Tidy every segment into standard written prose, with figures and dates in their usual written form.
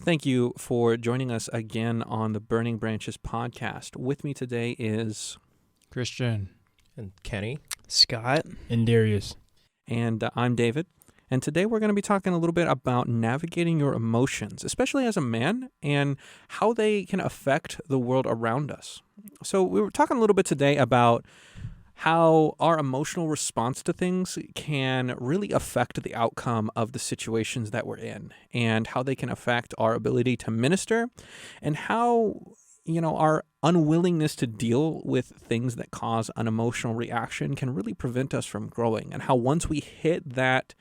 Thank you for joining us again on the Burning Branches podcast. With me today is Christian. And Kenny. Scott. And Darius. And I'm David. And today we're going to be talking a little bit about navigating your emotions, especially as a man, and how they can affect the world around us. So we were talking a little bit today about how our emotional response to things can really affect the outcome of the situations that we're in, and how they can affect our ability to minister, and how, our unwillingness to deal with things that cause an emotional reaction can really prevent us from growing, and how once we hit that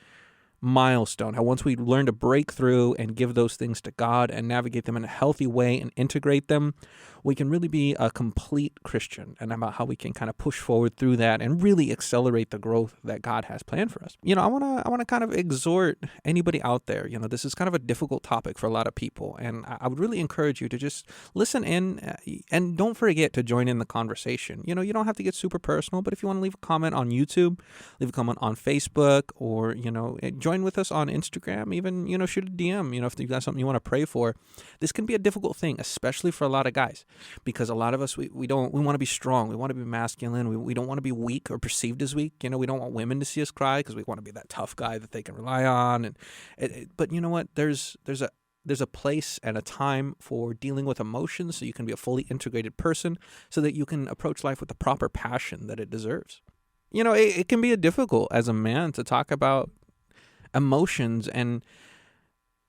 milestone, how once we learn to break through and give those things to God and navigate them in a healthy way and integrate them, we can really be a complete Christian, and about how we can kind of push forward through that and really accelerate the growth that God has planned for us. I want to kind of exhort anybody out there. This is kind of a difficult topic for a lot of people, and I would really encourage you to just listen in and don't forget to join in the conversation. You don't have to get super personal, but if you want to leave a comment on YouTube, leave a comment on Facebook, or join with us on Instagram, even shoot a DM. If you've got something you want to pray for. This can be a difficult thing, especially for a lot of guys, because a lot of us we want to be strong, we want to be masculine, we don't want to be weak or perceived as weak. We don't want women to see us cry because we want to be that tough guy that they can rely on. But you know what? There's a place and a time for dealing with emotions, so you can be a fully integrated person, so that you can approach life with the proper passion that it deserves. It can be difficult as a man to talk about emotions, and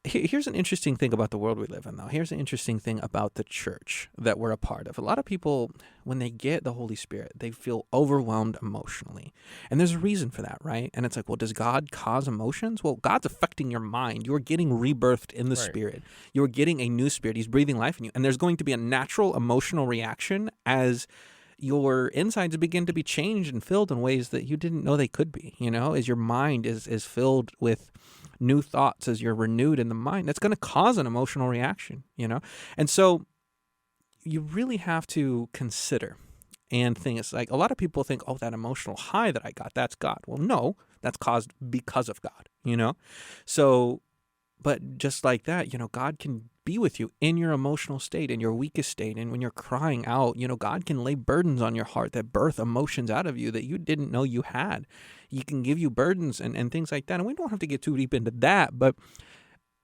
here's an interesting thing about the world we live in, though. Here's an interesting thing about the church that we're a part of. A lot of people, when they get the Holy Spirit, they feel overwhelmed emotionally. And there's a reason for that, right? And it's like, well, does God cause emotions? Well, God's affecting your mind. You're getting rebirthed in the Spirit. You're getting a new spirit. He's breathing life in you. And there's going to be a natural emotional reaction as your insides begin to be changed and filled in ways that you didn't know they could be, as your mind is filled with new thoughts, as you're renewed in the mind. That's going to cause an emotional reaction, And so you really have to consider and think. It's like a lot of people think, oh, that emotional high that I got, that's God. Well, no, that's caused because of God, So, but just like that, God can be with you in your emotional state, in your weakest state, and when you're crying out, God can lay burdens on your heart that birth emotions out of you that you didn't know you had. He can give you burdens and things like that, and we don't have to get too deep into that, but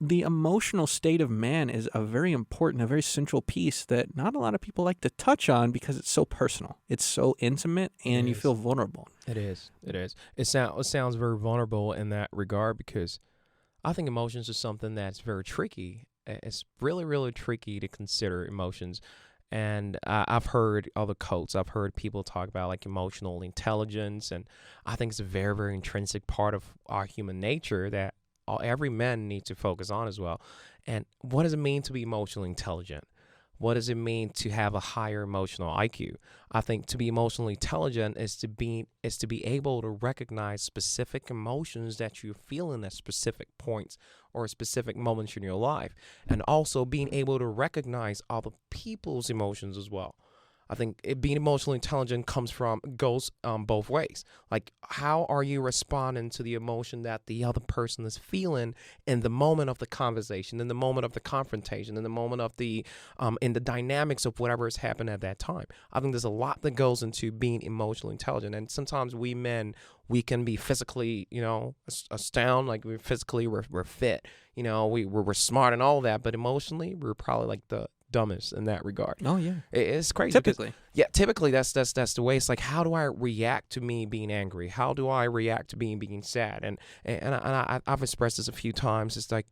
the emotional state of man is a very important, a very central piece that not a lot of people like to touch on because it's so personal, it's so intimate, and you feel vulnerable. It is. It sounds very vulnerable in that regard, because I think emotions are something that's very tricky. It's really, really tricky to consider emotions. And I've heard other quotes. I've heard people talk about like emotional intelligence. And I think it's a very, very intrinsic part of our human nature that every man needs to focus on as well. And what does it mean to be emotionally intelligent? What does it mean to have a higher emotional IQ? I think to be emotionally intelligent is to be able to recognize specific emotions that you're feeling at specific points or specific moments in your life, and also being able to recognize other people's emotions as well. I think being emotionally intelligent goes both ways. Like, how are you responding to the emotion that the other person is feeling in the moment of the conversation, in the moment of the confrontation, in the moment of in the dynamics of whatever has happened at that time? I think there's a lot that goes into being emotionally intelligent, and sometimes we men, we can be physically, astounded, like we're fit, we're smart and all that, but emotionally we're probably like the dumbest in that regard. Oh yeah, it's crazy. Typically that's the way. It's like, how do I react to me being angry? How do I react to being sad? And I've expressed this a few times. It's like,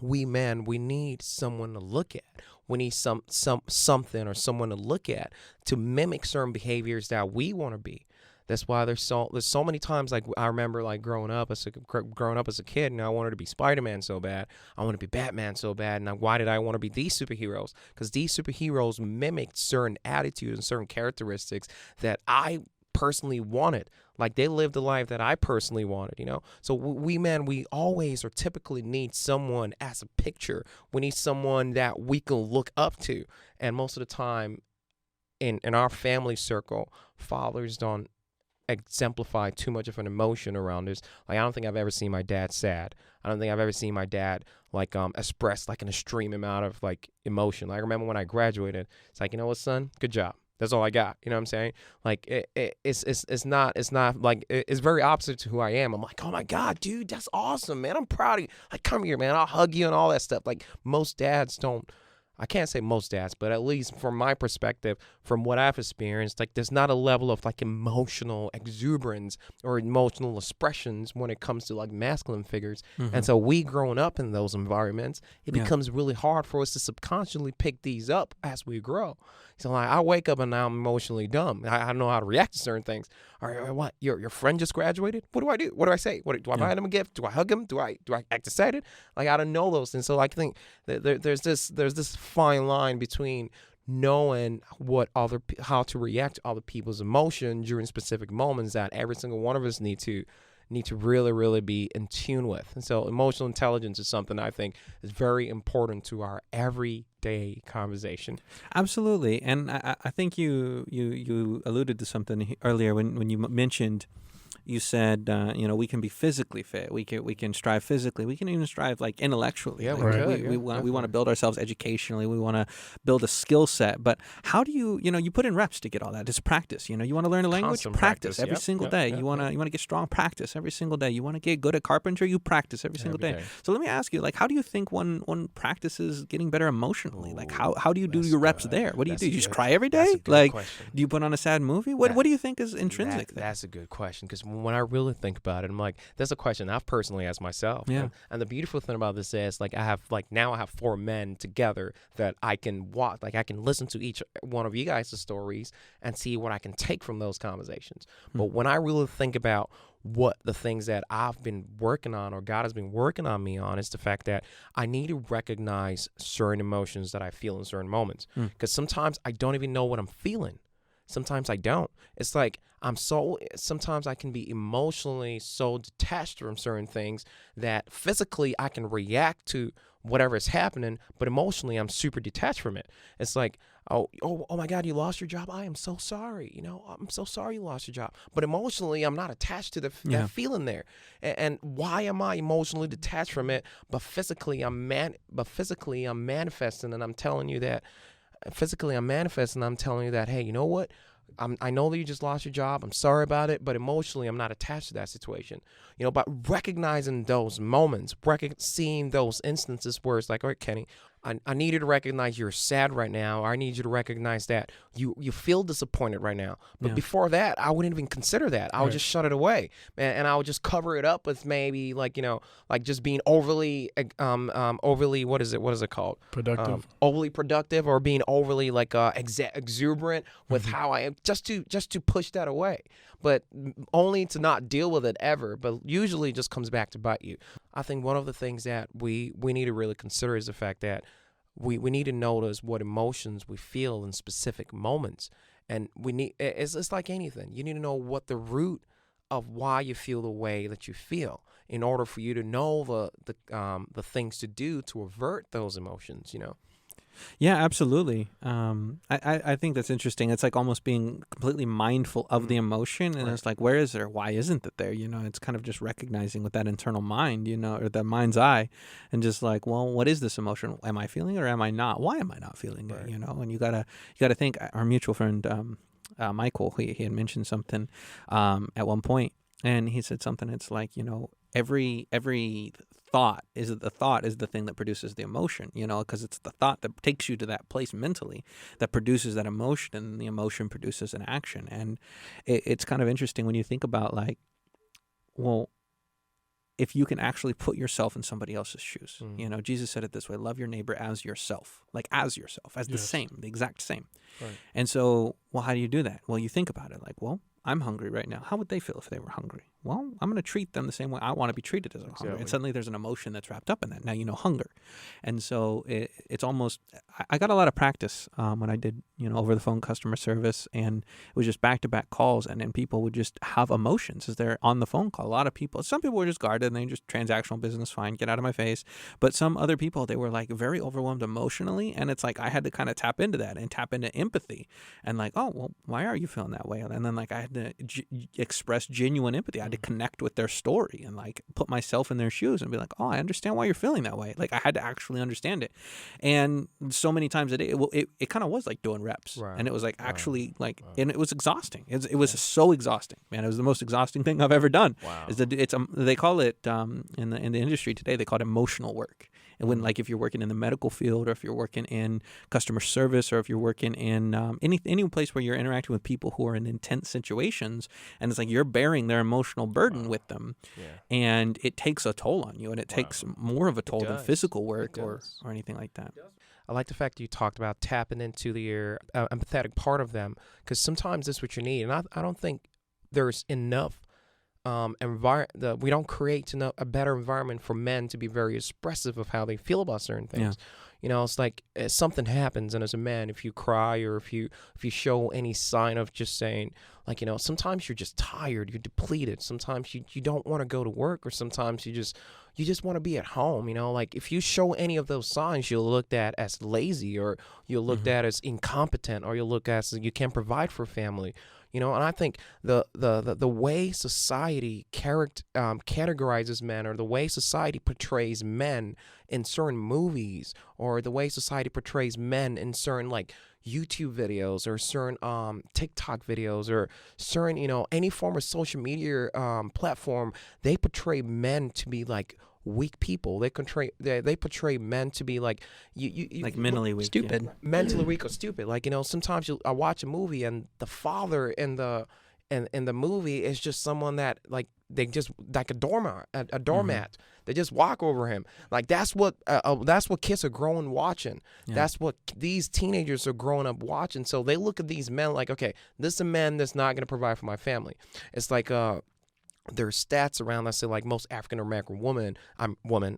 we men, we need someone to look at. We need something or someone to look at to mimic certain behaviors that we want to be. That's why there's so many times, like I remember like growing up as a kid, and I wanted to be Spider-Man so bad. I wanted to be Batman so bad. And why did I want to be these superheroes? Because these superheroes mimicked certain attitudes and certain characteristics that I personally wanted. Like, they lived the life that I personally wanted, So we men, we always or typically need someone as a picture. We need someone that we can look up to. And most of the time in our family circle, fathers don't exemplify too much of an emotion around this. Like I don't think I've ever seen my dad sad. I don't think I've ever seen my dad like express like an extreme amount of like emotion. Like I remember when I graduated, it's like, you know what, son, good job. That's all I got. You know what I'm saying? Like it's not like it's very opposite to who I am. I'm like, oh my God, dude, that's awesome, man. I'm proud of you. Like, come here, man. I'll hug you and all that stuff. Like most dads don't. I can't say most dads, but at least from my perspective, from what I've experienced, like there's not a level of like emotional exuberance or emotional expressions when it comes to like masculine figures. And so we growing up in those environments, it becomes really hard for us to subconsciously pick these up as we grow. So like I wake up and now I'm emotionally dumb. I don't know how to react to certain things. All right, what? Your friend just graduated? What do I do? What do I say? Do I buy him a gift? Do I hug him? Do I act excited? Like I don't know those things. So I think that there's this fine line between knowing how to react to other people's emotion during specific moments that every single one of us need to really, really be in tune with. And so emotional intelligence is something I think is very important to our everyday conversation. Absolutely. And I think you alluded to something earlier when you mentioned, you said, we can be physically fit. We can strive physically. We can even strive like intellectually. Yeah, like, we want to build ourselves educationally. We want to build a skill set. But how do you put in reps to get all that? It's practice. You want to learn a language, Constant practice every Yep, single yep, day. yep, You want to get strong, practice every single day. You want to get good at carpentry, you practice every single day. So let me ask you, like, how do you think one practices getting better emotionally? Like, how do you do your reps there? What do you do? You just cry every day? Like, question. do you put on a sad movie? What do you think is intrinsic there? That's a good question, because when I really think about it, I'm like, that's a question I've personally asked myself. Yeah. And the beautiful thing about this is, like, I have 4 men together that I can watch. Like, I can listen to each one of you guys' stories and see what I can take from those conversations. But when I really think about what the things that I've been working on, or God has been working on me on, is the fact that I need to recognize certain emotions that I feel in certain moments. Because sometimes I don't even know what I'm feeling. Sometimes I don't. It's like sometimes I can be emotionally so detached from certain things that physically I can react to whatever is happening, but emotionally I'm super detached from it. It's like, oh my God, you lost your job. I am so sorry. I'm so sorry you lost your job. But emotionally, I'm not attached to that feeling there. And why am I emotionally detached from it? But physically, I'm manifesting, and I'm telling you that. Physically, I'm manifesting. I'm telling you that, hey, you know what? I know that you just lost your job. I'm sorry about it, but emotionally, I'm not attached to that situation. But recognizing those moments, seeing those instances where it's like, all right, Kenny, I need you to recognize you're sad right now. Or I need you to recognize that you feel disappointed right now. But before that, I wouldn't even consider that. I would just shut it away, and I would just cover it up with maybe like just being overly what is it called? Productive. Overly productive, or being overly like exuberant with how I am, just to push that away. But only to not deal with it ever, but usually just comes back to bite you. I think one of the things that we need to really consider is the fact that we need to notice what emotions we feel in specific moments. And it's like anything. You need to know what the root of why you feel the way that you feel in order for you to know the things to do to avert those emotions, Yeah, absolutely. I think that's interesting. It's like almost being completely mindful of the emotion, and it's like, where is there? Why isn't it there? It's kind of just recognizing with that internal mind, or the mind's eye, and just like, well, what is this emotion? Am I feeling it or am I not? Why am I not feeling it? And you gotta think. Our mutual friend Michael, he had mentioned something at one point, and he said something. It's like, every thought is the thing that produces the emotion, because it's the thought that takes you to that place mentally that produces that emotion, and the emotion produces an action. And it's kind of interesting when you think about, like, well, if you can actually put yourself in somebody else's shoes. Jesus said it this way: love your neighbor as yourself, like as yourself, as the exact same. Right. And so, well, how do you do that? Well, you think about it like, well, I'm hungry right now. How would they feel if they were hungry? well, I'm going to treat them the same way I want to be treated as a hunger. And suddenly there's an emotion that's wrapped up in that. Now you know hunger. And so it's almost, I got a lot of practice when I did, over the phone customer service, and it was just back-to-back calls, and then people would just have emotions as they're on the phone call. A lot of people, some people were just guarded and they just transactional business, fine, get out of my face. But some other people, they were like very overwhelmed emotionally, and it's like I had to kind of tap into that and tap into empathy and like, oh, well, why are you feeling that way? And then like I had to express genuine empathy. I had to connect with their story and like put myself in their shoes and be like, oh, I understand why you're feeling that way. Like I had to actually understand it. And so many times a day, it kind of was like doing reps, and it was like actually like, and it was exhausting. It was so exhausting, man. It was the most exhausting thing I've ever done. Wow. They call it in the industry today, they call it emotional work. And when, like, if you're working in the medical field, or if you're working in customer service, or if you're working in any place where you're interacting with people who are in intense situations, and it's like you're bearing their emotional burden with them, and it takes a toll on you, and it takes more of a toll than physical work or anything like that. I like the fact that you talked about tapping into the empathetic part of them, because sometimes that's what you need. And I don't think there's enough we don't create a better environment for men to be very expressive of how they feel about certain things. It's like something happens, and as a man, if you cry, or if you show any sign of just saying, like, sometimes you're just tired, you're depleted. Sometimes you don't want to go to work, or sometimes you just want to be at home. Like if you show any of those signs, you're looked at as lazy, or you're looked at as incompetent, or you're looked at as you can't provide for a family. And I think the way society categorizes men, or the way society portrays men in certain movies, or the way society portrays men in certain like YouTube videos, or certain TikTok videos, or certain any form of social media platform, they portray men to be like weak people. They portray men to be like you like mentally weak, stupid, mentally weak or stupid. Like sometimes I watch a movie, and the father in the movie is just someone that like they just like a doormat. They just walk over him. Like that's what kids are growing watching. That's what these teenagers are growing up watching. So they look at these men like, okay, this is a man that's not going to provide for my family. It's like there's stats around that say like most African American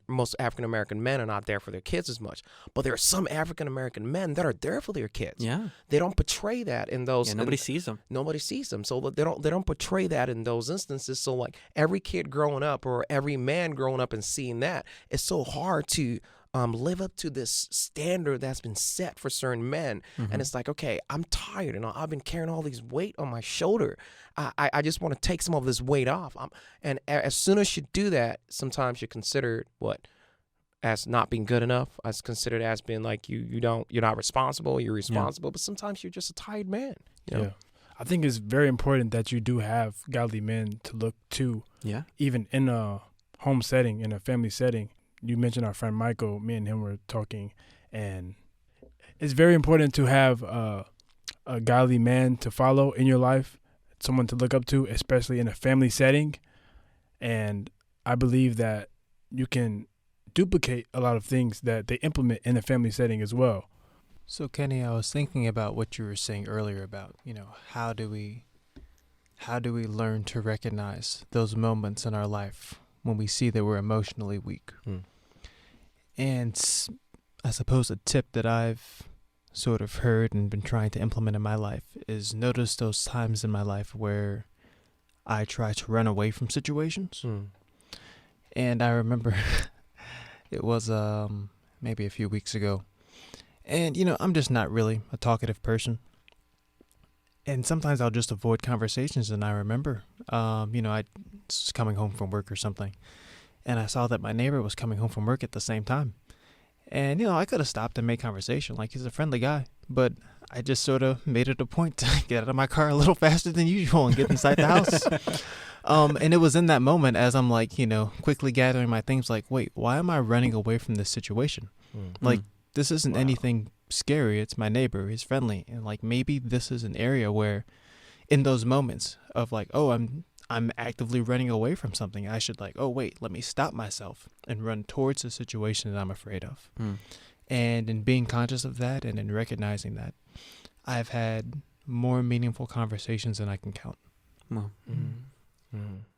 most African American men are not there for their kids as much. But there are some African American men that are there for their kids. Yeah. They don't portray that in those. Nobody sees them. Nobody sees them. So they don't portray that in those instances. So like every kid growing up, or every man growing up and seeing that, it's so hard to live up to this standard that's been set for certain men. And it's like, okay, I'm tired, and I've been carrying all these weight on my shoulder. I just want to take some of this weight off. And as soon as you do that, sometimes you're considered as not being good enough. As considered as being like you're not responsible. You're responsible, but sometimes you're just a tired man. Yeah, I think it's very important that you do have godly men to look to. Yeah, even in a home setting, in a family setting. You mentioned our friend Michael. Me and him were talking, and it's very important to have a godly man to follow in your life, someone to look up to, especially in a family setting. And I believe that you can duplicate a lot of things that they implement in a family setting as well. So, Kenny, I was thinking about what you were saying earlier about, how do we learn to recognize those moments in our life when we see that we're emotionally weak. And I suppose a tip that I've sort of heard and been trying to implement in my life is notice those times in my life where I try to run away from situations. And I remember it was maybe a few weeks ago. And, I'm just not really a talkative person. And sometimes I'll just avoid conversations. And I remember, I was coming home from work or something. And I saw that my neighbor was coming home from work at the same time. And, I could have stopped and made conversation. Like, he's a friendly guy. But I just sort of made it a point to get out of my car a little faster than usual and get inside the house. And it was in that moment as I'm like, quickly gathering my things like, wait, why am I running away from this situation? Like, this isn't anything scary. It's my neighbor. He's friendly. And like, maybe this is an area where in those moments of like, oh, I'm actively running away from something, I should like, oh, wait, let me stop myself and run towards the situation that I'm afraid of. And in being conscious of that and in recognizing that, I've had more meaningful conversations than I can count.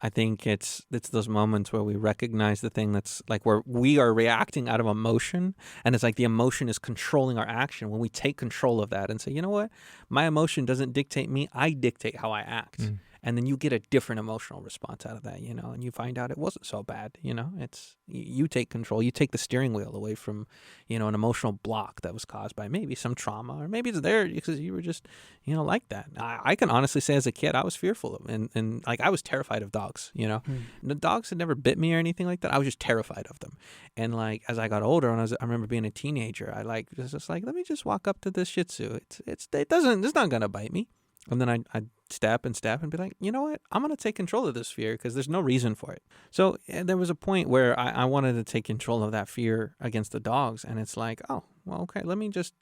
I think it's those moments where we recognize the thing that's like where we are reacting out of emotion, and it's like the emotion is controlling our action. When we take control of that and say, you know what, my emotion doesn't dictate me, I dictate how I act. And then you get a different emotional response out of that, and you find out it wasn't so bad, It's you take control, you take the steering wheel away from, an emotional block that was caused by maybe some trauma, or maybe it's there because you were just, like that. I can honestly say as a kid, I was fearful of, and like I was terrified of dogs, The dogs had never bit me or anything like that. I was just terrified of them. And like as I got older, and I remember being a teenager, I was just like, let me just walk up to this Shih Tzu. It's not gonna bite me. And then I'd step and be like, you know what? I'm going to take control of this fear because there's no reason for it. So there was a point where I wanted to take control of that fear against the dogs. And it's like, oh, well, okay, let me just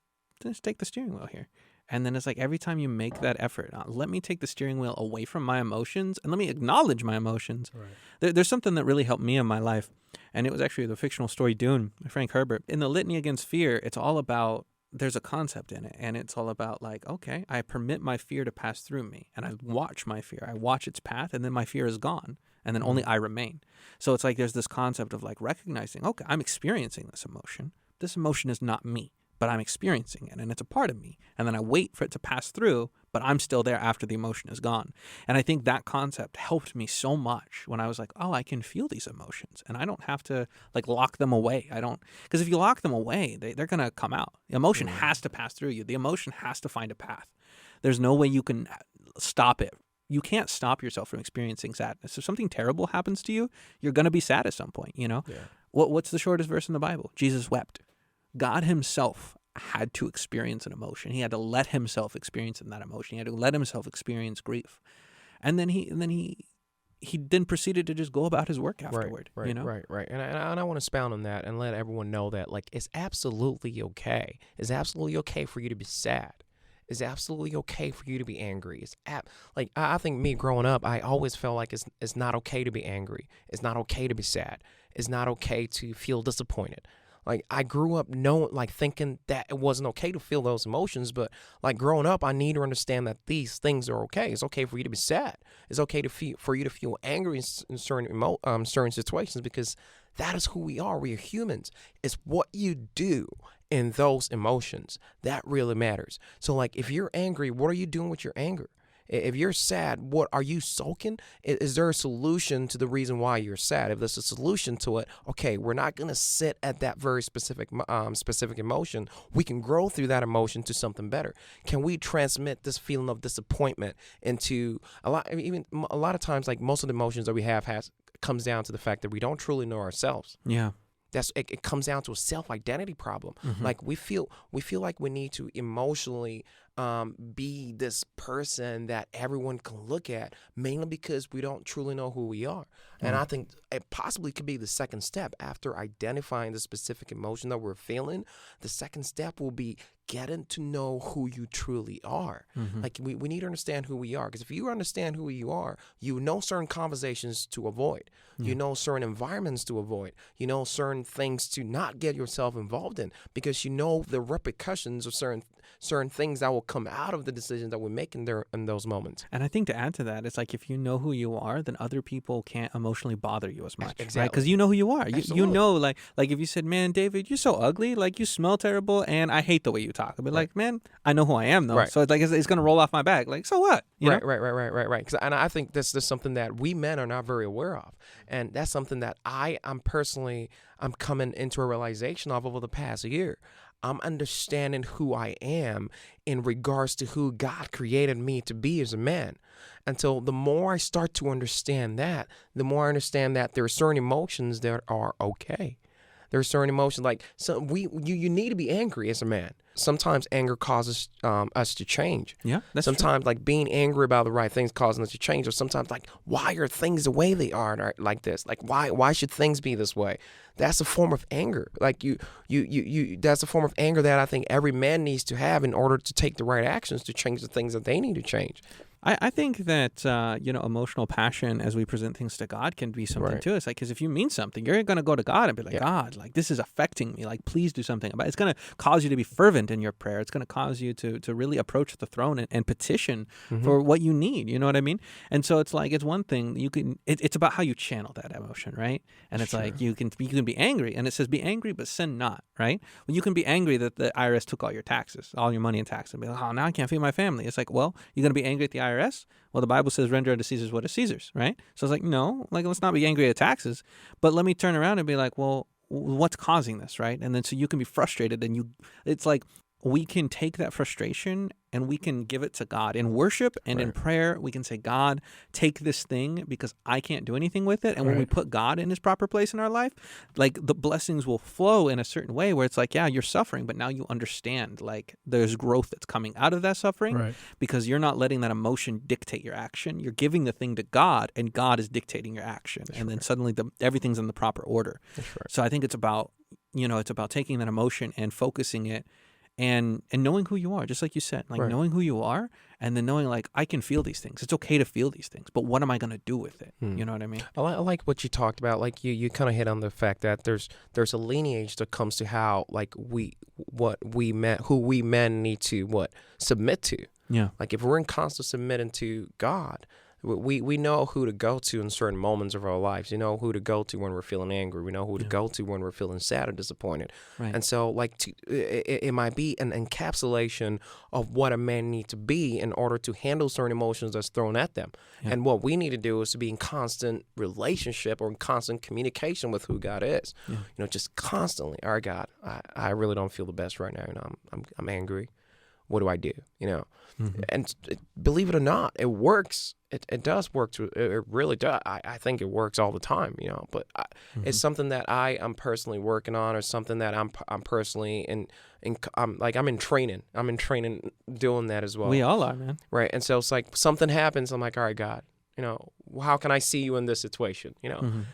take the steering wheel here. And then it's like every time you make that effort, let me take the steering wheel away from my emotions and let me acknowledge my emotions. Right. There's something that really helped me in my life. And it was actually the fictional story Dune by Frank Herbert. In the Litany Against Fear, it's all about, there's a concept in it, and it's all about like, okay, I permit my fear to pass through me, and I watch my fear. I watch its path, and then my fear is gone, and then only I remain. So it's like there's this concept of like recognizing, okay, I'm experiencing this emotion. This emotion is not me, but I'm experiencing it, and it's a part of me. And then I wait for it to pass through, but I'm still there after the emotion is gone. And I think that concept helped me so much when I was like, oh, I can feel these emotions, and I don't have to like lock them away. Because if you lock them away, they're going to come out. The emotion has to pass through you. The emotion has to find a path. There's no way you can stop it. You can't stop yourself from experiencing sadness. If something terrible happens to you, you're going to be sad at some point, Yeah. What's the shortest verse in the Bible? Jesus wept. God himself had to experience an emotion. He had to let himself experience that emotion. He had to let himself experience grief. And then he then proceeded to just go about his work afterward. Right. And I want to expound on that and let everyone know that like it's absolutely okay. It's absolutely okay for you to be sad. It's absolutely okay for you to be angry. I think me growing up, I always felt like it's not okay to be angry. It's not okay to be sad. It's not okay to feel disappointed. Like I grew up thinking that it wasn't okay to feel those emotions, but like growing up, I need to understand that these things are okay. It's okay for you to be sad. It's okay for you to feel angry in certain situations because that is who we are. We are humans. It's what you do in those emotions that really matters. So like if you're angry, what are you doing with your anger? If you're sad, what are you sulking? Is there a solution to the reason why you're sad? If there's a solution to it, okay, we're not going to sit at that very specific emotion. We can grow through that emotion to something better. Can we transmit this feeling of disappointment into a lot of times, like most of the emotions that we have comes down to the fact that we don't truly know ourselves. Yeah. It comes down to a self-identity problem. Mm-hmm. Like we feel like we need to emotionally be this person that everyone can look at, mainly because we don't truly know who we are. And I think it possibly could be the second step after identifying the specific emotion that we're feeling. The second step will be getting to know who you truly are. Mm-hmm. Like we need to understand who we are, because if you understand who you are, you know certain conversations to avoid. You know certain environments to avoid. You know certain things to not get yourself involved in, because you know the repercussions of certain things that will come out of the decisions that we're making there in those moments. And I think to add to that, it's like if you know who you are, then other people can't emotionally bother you as much. Exactly. Right? Because you know who you are. You know, like if you said, man, David, you're so ugly, like you smell terrible, and I hate the way you talk. I'd be like, man, I know who I am, though. Right. So it's like it's going to roll off my back. Like, so what? You know? Right. And I think this is something that we men are not very aware of. And that's something that I'm coming into a realization of over the past year. I'm understanding who I am in regards to who God created me to be as a man. Until the more I start to understand that, the more I understand that there are certain emotions that are okay. There are certain emotions like you need to be angry as a man. Sometimes anger causes us to change. Yeah, that's sometimes true. Like being angry about the right things causing us to change. Or sometimes like, why are things the way they are like this? Like why should things be this way? That's a form of anger. Like you that's a form of anger that I think every man needs to have in order to take the right actions to change the things that they need to change. I think that, emotional passion as we present things to God can be something Right. too. It's like, because if you mean something, you're going to go to God and be like, Yeah. God, like, this is affecting me. Like, please do something about it. It's going to cause you to be fervent in your prayer. It's going to cause you to really approach the throne and petition for what you need. You know what I mean? And so it's like, it's one thing it's about how you channel that emotion, right? And it's like, you can be angry, and it says, be angry, but sin not, right? Well, you can be angry that the IRS took all your taxes, all your money in taxes, and be like, oh, now I can't feed my family. It's like, well, you're going to be angry at the IRS? Well, the Bible says render unto Caesar's what is Caesar's, right? So it's like, no, like, let's not be angry at taxes, but let me turn around and be like, well, what's causing this, right? And then so you can be frustrated, and it's like, we can take that frustration and we can give it to God in worship and in prayer. We can say, God, take this thing because I can't do anything with it. And when we put God in his proper place in our life, like, the blessings will flow in a certain way where it's like, yeah, you're suffering, but now you understand, like, there's growth that's coming out of that suffering because you're not letting that emotion dictate your action. You're giving the thing to God, and God is dictating your action. And then suddenly everything's in the proper order. So I think it's about, it's about taking that emotion and focusing it and knowing who you are, just like you said, like knowing who you are, and then knowing, like, I can feel these things. It's okay to feel these things, but what am I going to do with it? You know what I mean? I like what you talked about. Like, you kind of hit on the fact that there's a lineage that comes to how, like, who we men need to submit to. Yeah. Like, if we're in constant submitting to God, we know who to go to in certain moments of our lives. You know who to go to when we're feeling angry. We know who to go to when we're feeling sad or disappointed. Right. And so, like, it might be an encapsulation of what a man needs to be in order to handle certain emotions that's thrown at them. Yeah. And what we need to do is to be in constant relationship or in constant communication with who God is. Yeah. Just constantly. All right, God, I really don't feel the best right now. I'm angry. What do I do? And believe it or not, it works. It does work. It really does. I think it works all the time. But it's something that I am personally working on, or something that I'm personally I'm in training. I'm in training doing that as well. We all are, man. Right. And so it's like something happens. I'm like, all right, God, how can I see you in this situation?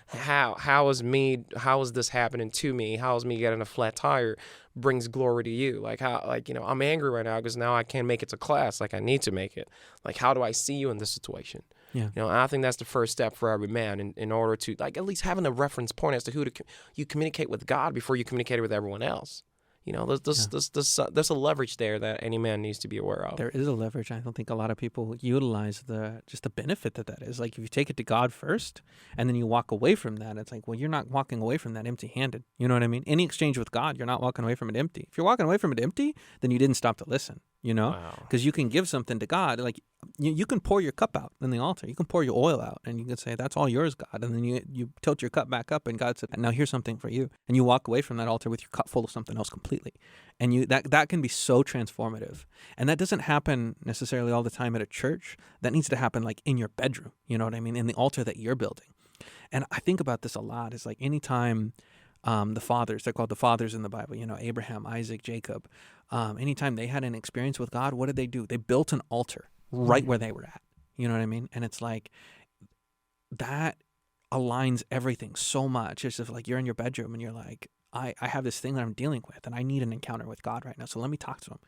How is this happening to me? How is me getting a flat tire brings glory to you? Like, I'm angry right now because now I can't make it to class like I need to make it. Like, how do I see you in this situation? Yeah. And I think that's the first step for every man in order to, like, at least having a reference point as to who you communicate with God before you communicate with everyone else. There's a leverage there that any man needs to be aware of. There is a leverage. I don't think a lot of people utilize the benefit that is. Like, if you take it to God first and then you walk away from that, it's like, well, you're not walking away from that empty-handed. You know what I mean? Any exchange with God, you're not walking away from it empty. If you're walking away from it empty, then you didn't stop to listen. Because you can give something to God. Like, you can pour your cup out in the altar. You can pour your oil out, and you can say, that's all yours, God. And then you tilt your cup back up, and God said, now here's something for you. And you walk away from that altar with your cup full of something else completely. And that can be so transformative. And that doesn't happen necessarily all the time at a church. That needs to happen, like, in your bedroom. You know what I mean? In the altar that you're building. And I think about this a lot. It's like, anytime the fathers, they're called the fathers in the Bible, Abraham, Isaac, Jacob, anytime they had an experience with God, what did they do? They built an altar right where they were at. You know what I mean? And it's like, that aligns everything so much. It's just like, you're in your bedroom and you're like, I have this thing that I'm dealing with, and I need an encounter with God right now. So let me talk to him.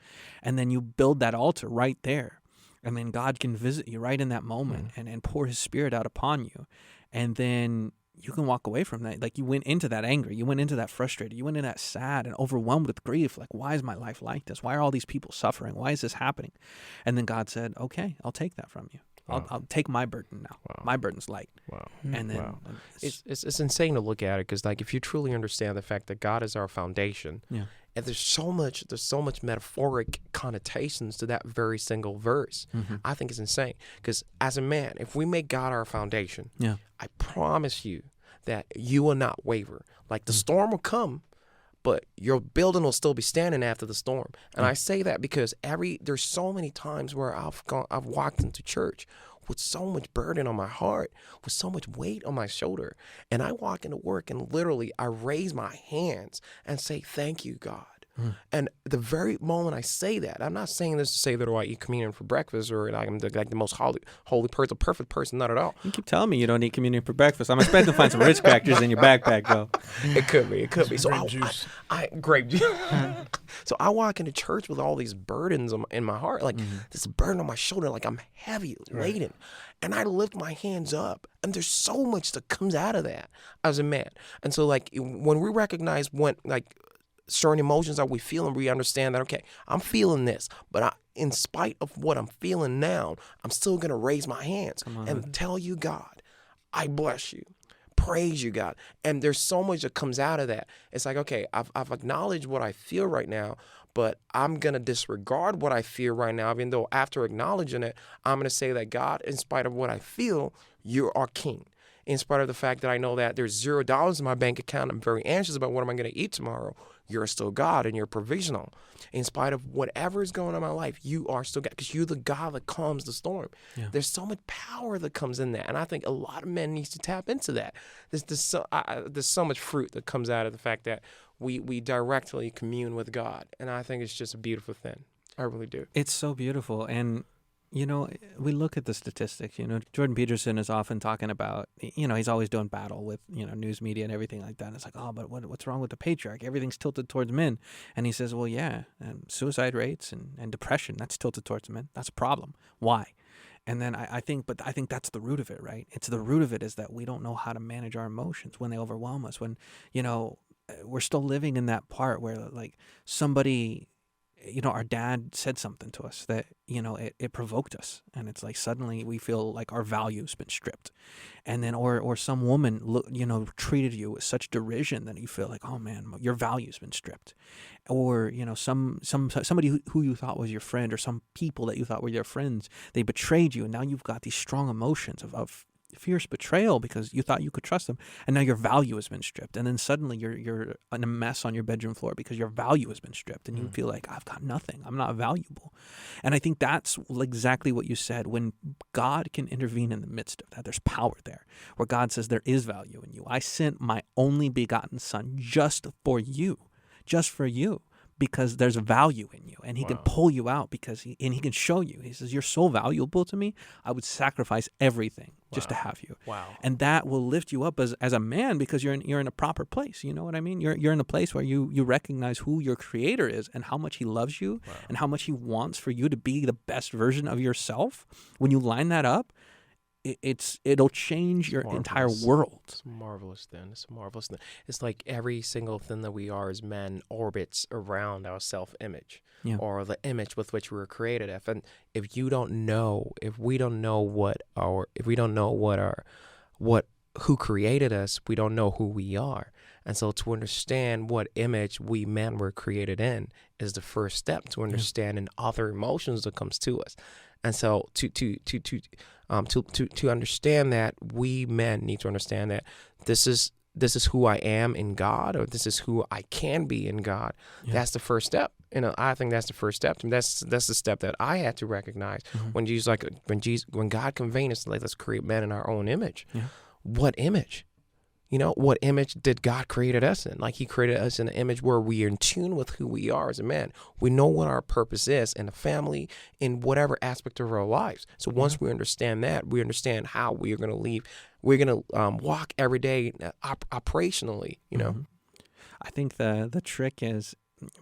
And then you build that altar right there. And then God can visit you right in that moment and pour his spirit out upon you. And then you can walk away from that. Like, you went into that angry, you went into that frustrated, you went into that sad and overwhelmed with grief. Like, why is my life like this? Why are all these people suffering? Why is this happening? And then God said, okay, I'll take that from you. I'll take my burden now. Wow. My burden's light. Wow. And then it's insane to look at it, because, like, if you truly understand the fact that God is our foundation, and there's so much metaphoric connotations to that very single verse. I think it's insane, because as a man, if we make God our foundation, I promise you that you will not waver. Like, the storm will come, but your building will still be standing after the storm. And I say that because there's so many times where I've walked into church with so much burden on my heart, with so much weight on my shoulder. And I walk into work and literally I raise my hands and say, thank you, God. And the very moment I say that, I'm not saying this to say that I eat communion for breakfast or like I'm the most holy person, perfect person, not at all. You keep telling me you don't eat communion for breakfast. I'm expecting to find some Ritz crackers in your backpack, though. It could be. So Grape juice. grape juice. So I walk into church with all these burdens in my heart, like this burden on my shoulder, like I'm heavy laden. And I lift my hands up, and there's so much that comes out of that as a man. And so, like, when we recognize certain emotions that we feel, and we understand that, okay, I'm feeling this, but in spite of what I'm feeling now, I'm still going to raise my hands and tell you, God, I bless you. Praise you, God. And there's so much that comes out of that. It's like, okay, I've acknowledged what I feel right now, but I'm going to disregard what I feel right now, even though after acknowledging it, I'm going to say that, God, in spite of what I feel, you are king. In spite of the fact that I know that there's $0 in my bank account, I'm very anxious about what am I going to eat tomorrow. You're still God, and you're provisional. In spite of whatever is going on in my life, you are still God, because you're the God that calms the storm. Yeah. There's so much power that comes in that, and I think a lot of men need to tap into that. There's so much fruit that comes out of the fact that we directly commune with God, and I think it's just a beautiful thing. I really do. It's so beautiful, and we look at the statistics. Jordan Peterson is often talking about, he's always doing battle with, news media and everything like that. And it's like, oh, but what's wrong with the patriarchy? Everything's tilted towards men. And he says, well, yeah, suicide rates and depression, that's tilted towards men. That's a problem. Why? And then I think that's the root of it, right? It's the root of it is that we don't know how to manage our emotions when they overwhelm us. When, we're still living in that part where like somebody, our dad said something to us that, it provoked us. And it's like suddenly we feel like our value's been stripped. And then, or some woman, treated you with such derision that you feel like, oh man, your value's been stripped. Or, somebody who you thought was your friend, or some people that you thought were your friends, they betrayed you. And now you've got these strong emotions of fierce betrayal because you thought you could trust them, and now your value has been stripped. And then suddenly you're in a mess on your bedroom floor because your value has been stripped, and you feel like, I've got nothing, I'm not valuable. And I think that's exactly what you said. When God can intervene in the midst of that, there's power there, where God says there is value in you. I sent my only begotten son just for you, because there's a value in you, and he can pull you out and he can show you. He says, you're so valuable to me, I would sacrifice everything just to have you. Wow. And that will lift you up as a man, because you're in a proper place. You know what I mean? You're in a place where you recognize who your creator is and how much he loves you and how much he wants for you to be the best version of yourself. When you line that up, it'll change your entire world. It's a marvelous thing. It's like every single thing that we are as men orbits around our self-image, or the image with which we were created. And if we don't know who created us, we don't know who we are. And so to understand what image we men were created in is the first step to understanding other emotions that comes to us. And so to understand that, we men need to understand that this is who I am in God, or this is who I can be in God. Yeah. That's the first step. I think that's the first step. And that's the step that I had to recognize when when God convened us to let us create men in our own image. Yeah. What image? What image did God create us in? Like, he created us in an image where we are in tune with who we are as a man. We know what our purpose is in the family, in whatever aspect of our lives. So once we understand that, we understand how we are going to leave. We're going to walk every day operationally, I think the trick is,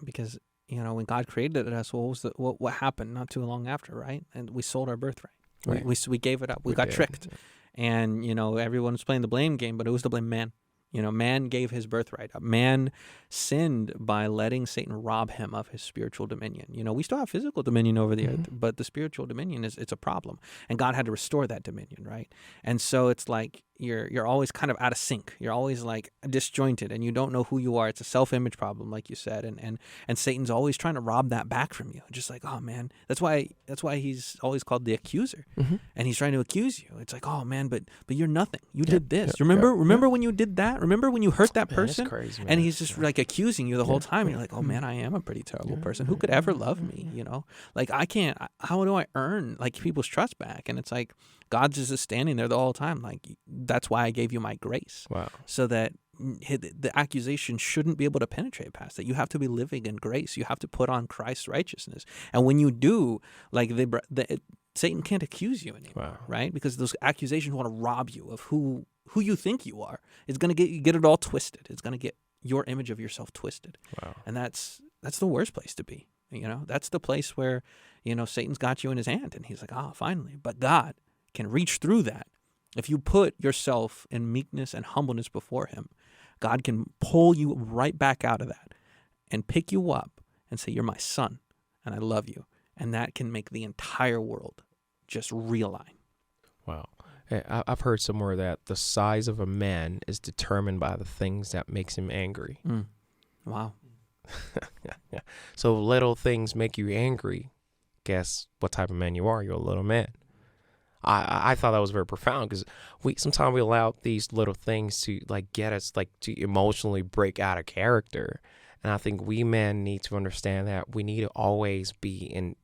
because, when God created us, what happened not too long after, right? And we sold our birthright. Right. We gave it up. We got tricked. Yeah. And, everyone was playing the blame game, but it was the blame man. Man gave his birthright up. Man sinned by letting Satan rob him of his spiritual dominion. We still have physical dominion over the earth, but the spiritual dominion it's a problem. And God had to restore that dominion, right? And so it's like you're always kind of out of sync. You're always like disjointed, and you don't know who you are. It's a self-image problem, like you said, and Satan's always trying to rob that back from you. Just like, oh man, that's why he's always called the accuser, and he's trying to accuse you. It's like, oh man, but you're nothing. You did this. Remember when you did that? Remember when you hurt that person? That's crazy, man. And he's just like accusing you the whole time. And you're like, oh man, I am a pretty terrible person. Who could ever love me? Like I can't. How do I earn like people's trust back? And it's like God's just standing there the whole time. Like, that's why I gave you my grace. Wow. So that the accusation shouldn't be able to penetrate past that. You have to be living in grace. You have to put on Christ's righteousness. And when you do, like Satan can't accuse you anymore, right? Because those accusations want to rob you of who you think you are. It's going to get it all twisted. It's going to get your image of yourself twisted. Wow. And that's the worst place to be. That's the place where, Satan's got you in his hand and he's like, finally. But God can reach through that. If you put yourself in meekness and humbleness before him, God can pull you right back out of that and pick you up and say, you're my son and I love you. And that can make the entire world just realign. Wow. I've heard somewhere that the size of a man is determined by the things that makes him angry. Wow. Yeah. So little things make you angry. Guess what type of man you are? You're a little man. I thought that was very profound because sometimes we allow these little things to get us to emotionally break out of character. And I think we men need to understand that we need to always be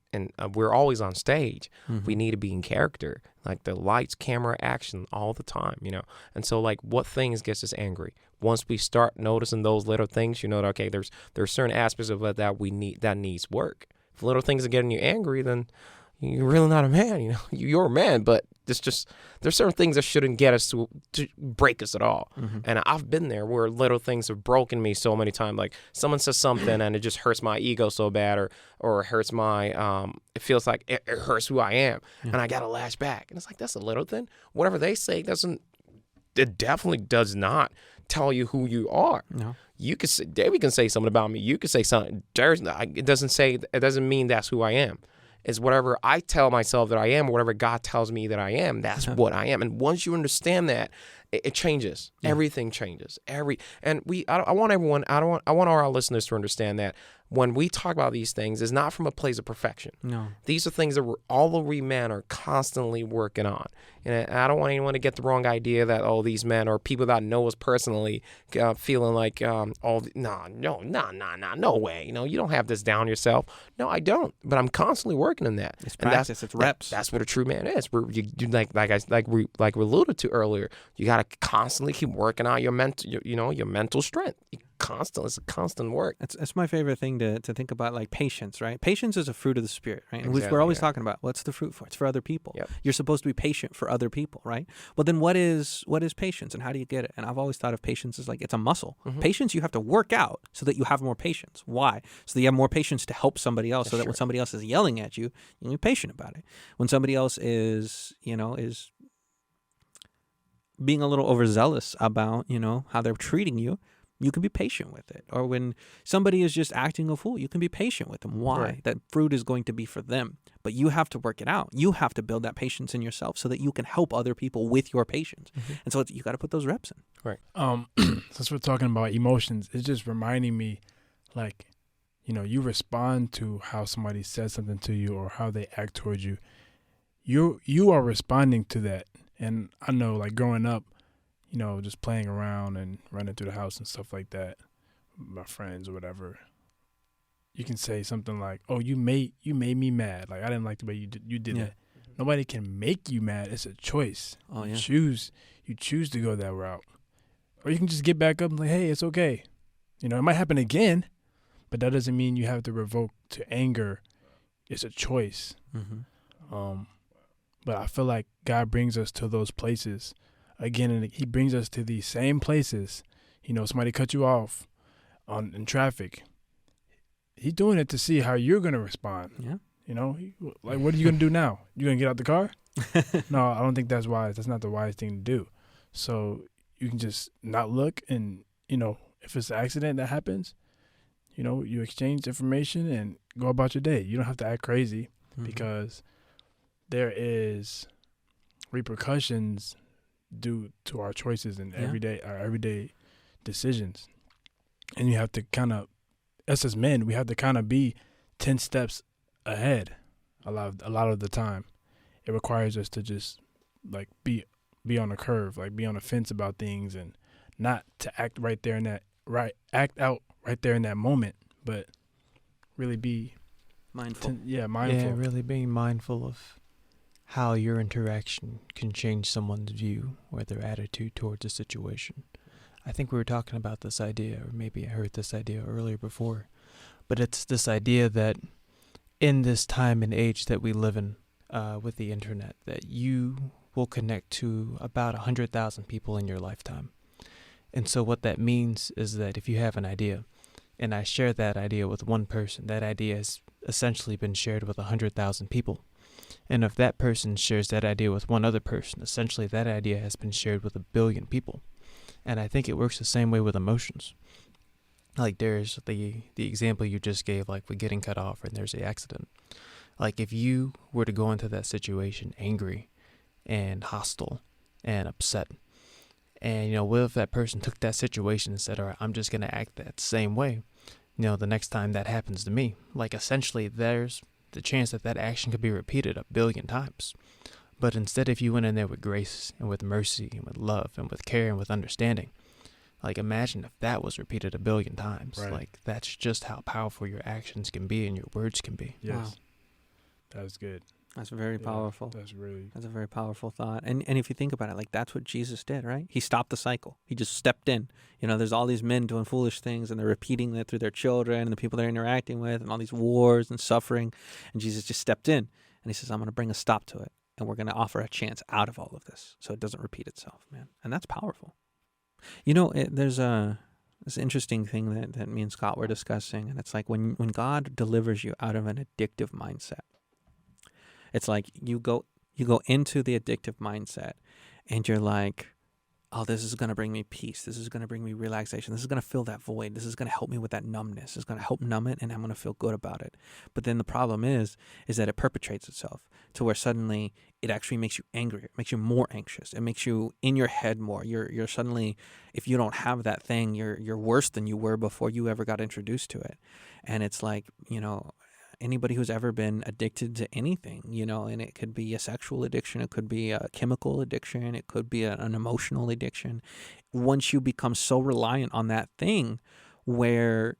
we're always on stage. Mm-hmm. We need to be in character, like the lights, camera, action all the time, And so what things gets us angry? Once we start noticing those little things, that, okay, there's certain aspects of it that that needs work. If little things are getting you angry, then you're really not a man, You're a man, but there's certain things that shouldn't get us to break us at all. Mm-hmm. And I've been there where little things have broken me so many times. Like someone says something and it just hurts my ego so bad, or it hurts my it feels like it hurts who I am, and I gotta lash back. And it's like, that's a little thing. Whatever they say it definitely does not tell you who you are. No. You could say, David can say something about me. You could say something. It doesn't mean that's who I am. Is whatever I tell myself that I am, or whatever God tells me that I am, that's what I am. And once you understand that, it changes. Yeah. Everything changes. I want our listeners to understand that when we talk about these things, it's not from a place of perfection. No. These are things that all we men are constantly working on. And I don't want anyone to get the wrong idea that, these men or people that know us personally feeling like, no way. You don't have this down yourself. No, I don't. But I'm constantly working on that. It's practice. It's reps. That's what a true man is. We alluded to earlier. You got to constantly keep working on your mental strength. It's a constant work. It's my favorite thing to think about, like patience, right? Patience is a fruit of the Spirit, right? And exactly, we're always talking about what's the fruit for? It's for other people. Yep. You're supposed to be patient for other people, right? Well, then what is patience and how do you get it? And I've always thought of patience as like it's a muscle. Mm-hmm. Patience you have to work out so that you have more patience. Why? So that you have more patience to help somebody else, so that when somebody else is yelling at you, you'll be patient about it. When somebody else is being a little overzealous about, how they're treating you, you can be patient with it. Or when somebody is just acting a fool, you can be patient with them. Why? Right. That fruit is going to be for them. But you have to work it out. You have to build that patience in yourself so that you can help other people with your patience. Mm-hmm. And so you got to put those reps in. Right. Since we're talking about emotions, it's just reminding me, you respond to how somebody says something to you or how they act towards you. You are responding to that. And I know, growing up, just playing around and running through the house and stuff like that, my friends or whatever, you can say something like, "Oh, you made me mad. I didn't like the way you did that." Nobody can make you mad. It's a choice. Oh, yeah. You choose to go that route, or you can just get back up and hey, it's okay. It might happen again, but that doesn't mean you have to revoke to anger. It's a choice. Mm-hmm. But I feel like God brings us to those places again, and He brings us to these same places. Somebody cut you off in traffic. He's doing it to see how you're going to respond. Yeah. What are you going to do now? You going to get out the car? No, I don't think that's wise. That's not the wise thing to do. So you can just not look, and, if it's an accident that happens, you exchange information and go about your day. You don't have to act crazy because there is repercussions due to our choices and our everyday decisions. And you have to kind of, us as men, we have to kind of be 10 steps ahead a lot of the time. It requires us to just be on a curve, be on a fence about things, and not to act act out right there in that moment, but really be mindful. Mindful. Yeah, really being mindful of how your interaction can change someone's view or their attitude towards a situation. I think we were talking about this idea, or maybe I heard this idea earlier before, but it's this idea that in this time and age that we live in with the internet, that you will connect to about 100,000 people in your lifetime. And so what that means is that if you have an idea, and I share that idea with one person, that idea has essentially been shared with 100,000 people. And if that person shares that idea with one other person, essentially that idea has been shared with 1 billion people. And I think it works the same way with emotions. Like there's the example you just gave, like with getting cut off and there's the accident. Like if you were to go into that situation angry and hostile and upset, and, what if that person took that situation and said, all right, I'm just going to act that same way, the next time that happens to me. Like essentially there's the chance that that action could be repeated 1 billion times. But instead, if you went in there with grace and with mercy and with love and with care and with understanding, like imagine if that was repeated 1 billion times. Right. Like that's just how powerful your actions can be and your words can be. Yes. Wow. That was good. That's very powerful. That's a very powerful thought. And if you think about it, like that's what Jesus did, right? He stopped the cycle. He just stepped in. There's all these men doing foolish things and they're repeating that through their children and the people they're interacting with and all these wars and suffering. And Jesus just stepped in and he says, I'm going to bring a stop to it. And we're going to offer a chance out of all of this so it doesn't repeat itself, man. And that's powerful. There's this interesting thing that me and Scott were discussing. And it's like when God delivers you out of an addictive mindset, it's like you go into the addictive mindset and you're like, oh, this is going to bring me peace. This is going to bring me relaxation. This is going to fill that void. This is going to help me with that numbness. It's going to help numb it and I'm going to feel good about it. But then the problem is that it perpetrates itself to where suddenly it actually makes you angrier. It makes you more anxious. It makes you in your head more. You're suddenly, if you don't have that thing, you're worse than you were before you ever got introduced to it. And it's like, anybody who's ever been addicted to anything, and it could be a sexual addiction, it could be a chemical addiction, it could be an emotional addiction. Once you become so reliant on that thing where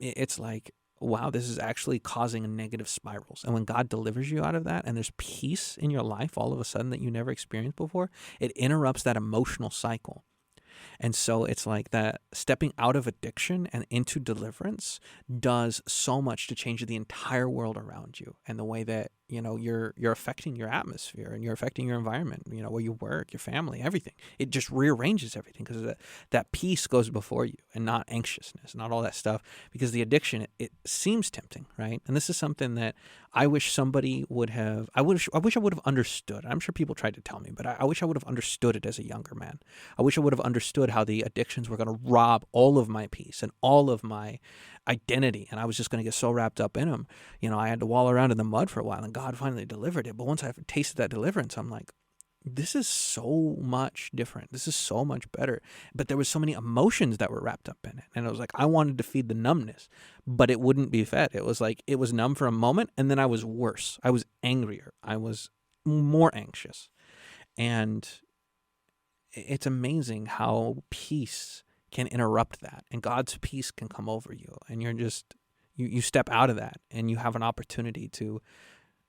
it's like, wow, this is actually causing negative spirals. And when God delivers you out of that and there's peace in your life all of a sudden that you never experienced before, it interrupts that emotional cycle. And so it's like that stepping out of addiction and into deliverance does so much to change the entire world around you and the way that, you're affecting your atmosphere and you're affecting your environment, where you work, your family, everything. It just rearranges everything because that peace goes before you and not anxiousness, not all that stuff, because the addiction, it seems tempting, right? And this is something that I wish somebody would have, I wish I would have understood. I'm sure people tried to tell me, but I wish I would have understood it as a younger man. I wish I would have understood how the addictions were going to rob all of my peace and all of my identity, and I was just going to get so wrapped up in them. I had to wallow around in the mud for a while, and God finally delivered it. But once I tasted that deliverance, I'm like, this is so much different. This is so much better. But there was so many emotions that were wrapped up in it. And it was like, I wanted to feed the numbness, but it wouldn't be fed. It was like, it was numb for a moment, and then I was worse. I was angrier. I was more anxious. And it's amazing how peace can interrupt that, and God's peace can come over you, and you're just, you step out of that, and you have an opportunity to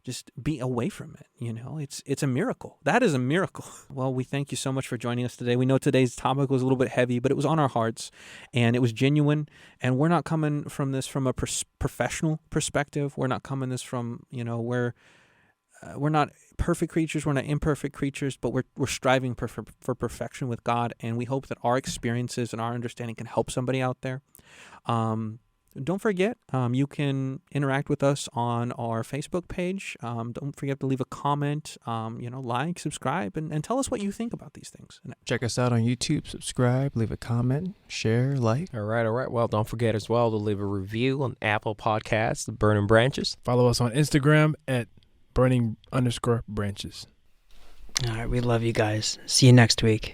just be away from it. It's a miracle. That is a miracle. Well, we thank you so much for joining us today. We know today's topic was a little bit heavy, but it was on our hearts, and it was genuine, and we're not coming from this from a professional perspective. We're not coming this from, we're not perfect creatures. We're not imperfect creatures, but we're striving for perfection with God. And we hope that our experiences and our understanding can help somebody out there. Don't forget, you can interact with us on our Facebook page. Don't forget to leave a comment, like, subscribe, and tell us what you think about these things. Check us out on YouTube, subscribe, leave a comment, share, like. All right. Well, don't forget as well to leave a review on Apple Podcasts, The Burning Branches. Follow us on Instagram at burning_branches. All right. We love you guys. See you next week.